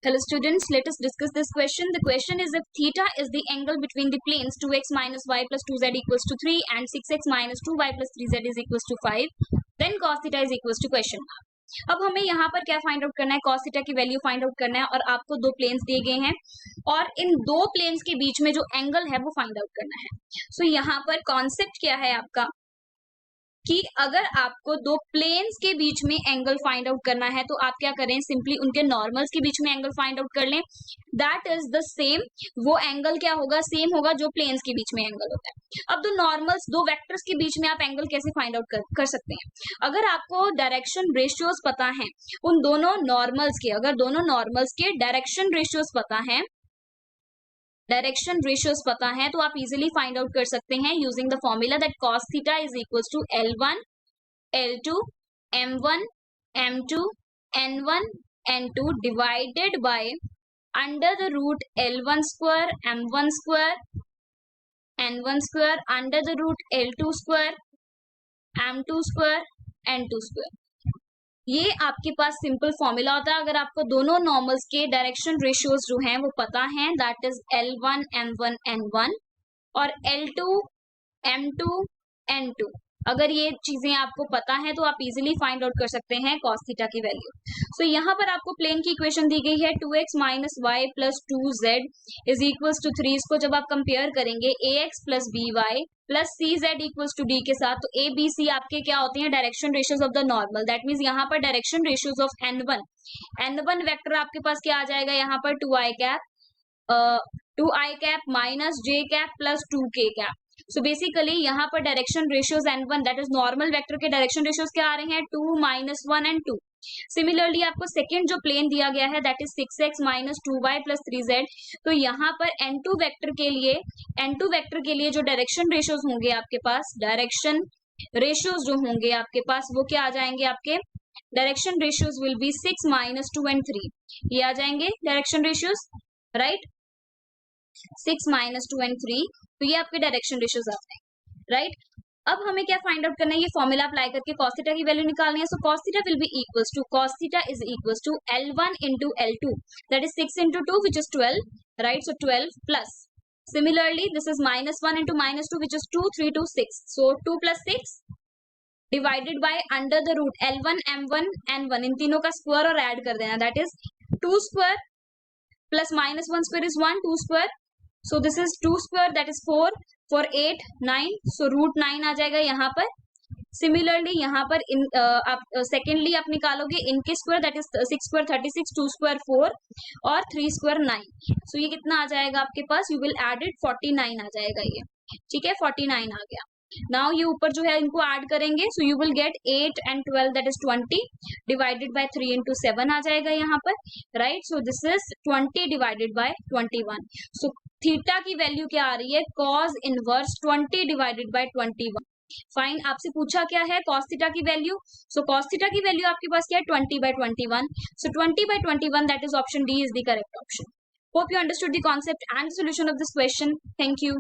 Hello students, let us discuss this question. The question is if theta is the angle between the planes 2x minus y plus 2z equals to 3 and 6x minus 2y plus 3z is equals to 5, then cos theta is equals to question mark. अब हमें यहाँ पर क्या find out करना है, cos theta की value find out करना है और आपको दो प्लेन्स दिए गए हैं और इन दो प्लेन्स के बीच में जो एंगल है वो फाइंड आउट करना है. सो यहाँ पर कॉन्सेप्ट क्या है आपका कि अगर आपको दो प्लेन्स के बीच में एंगल फाइंड आउट करना है तो आप क्या करें, सिंपली उनके नॉर्मल्स के बीच में एंगल फाइंड आउट कर लें. दैट इज द सेम, वो एंगल क्या होगा, सेम होगा जो प्लेन्स के बीच में एंगल होता है. अब दो नॉर्मल्स, दो वेक्टर्स के बीच में आप एंगल कैसे फाइंड आउट कर सकते हैं. अगर आपको डायरेक्शन रेशियोज पता है उन दोनों नॉर्मल्स के, अगर दोनों नॉर्मल्स के डायरेक्शन रेशियोज पता है, डायरेक्शन रेशियोज पता है तो आप इजीली फाइंड आउट कर सकते हैं using the formula that cos theta is equals to L1 L2 M1 M2 N1 N2 divided by under the root L1 square M1 square N1 square under the root L2 square M2 square N2 square. ये आपके पास simple formula होता है अगर आपको दोनों normals के direction ratios जो हैं वो पता है. That is L1 M1 N1 और L2 M2 N2. अगर ये चीजें आपको पता है तो आप इजीली फाइंड आउट कर सकते हैं cos थीटा की वैल्यू. सो यहाँ पर आपको प्लेन की इक्वेशन दी गई है 2x minus y plus 2z is equals to 3. इसको जब आप कंपेयर करेंगे ax plus by plus cz equals to d के साथ, तो a b c आपके क्या होते हैं, direction ratios of the normal. That means यहाँ पर direction ratios of n1 vector आपके पास क्या आ जाएगा, यहाँ पर 2i cap minus j cap plus 2k cap. So basically यहाँ पर direction ratios n1 that is normal vector के डायरेक्शन रेशियोज क्या आ रहे हैं, 2 माइनस 1 एंड 2. सिमिलरली आपको सेकेंड जो प्लेन दिया गया है that is 6x minus 2y plus 3z. तो यहाँ पर n2 वेक्टर के लिए जो डायरेक्शन रेशियोज होंगे आपके पास, डायरेक्शन रेशियोज जो होंगे आपके पास वो क्या आ जाएंगे, आपके direction ratios will be 6 minus 2 and 3. ये आ जाएंगे direction ratios, right, 6 minus 2 and 3. तो ये आपके डायरेक्शन रेशियोज आते हैं, राइट. अब हमें क्या फाइंड आउट करना है, ये फॉर्मूला अप्लाई करके cos थीटा की वैल्यू निकालनी है. So cos theta will be equals to, cos theta is equals to L1 into L2 that is 6 into 2 which is 12, right. So 12 plus similarly this is minus 1 into minus 2 which is 2 3 2 6. So 2 plus 6 divided by under the root L1 M1 N1, इन तीनों का square और add कर देना. That is 2 square plus minus 1 square is 1, 2 square. So this is 2 square that is 4 4 8 9. So root 9 आ जाएगा यहाँ पर. सिमिलरली यहाँ पर आप सेकेंडली आप निकालोगे इनके square that is 6 square 36, 2 square 4 और 3 स्क्वायर 9. सो ये कितना आ जाएगा आपके पास, यू विल एड इट 49 आ जाएगा ये, ठीक है, 49 आ गया. नाउ ये ऊपर जो है इनको ऐड करेंगे. So you will get 8 and 12 that is 20 divided by 3 into 7 आ जाएगा यहाँ पर, right. So this is 20 divided by 21. So theta की वैल्यू क्या आ रही है, cos inverse 20 divided by 21. Fine, आपसे पूछा क्या है cos थीटा की वैल्यू. सो cos थीटा की वैल्यू आपके पास क्या है, 20 by 21. So 20 by 21 that is option D is the correct option. Hope you understood the concept and solution of this question. Thank you.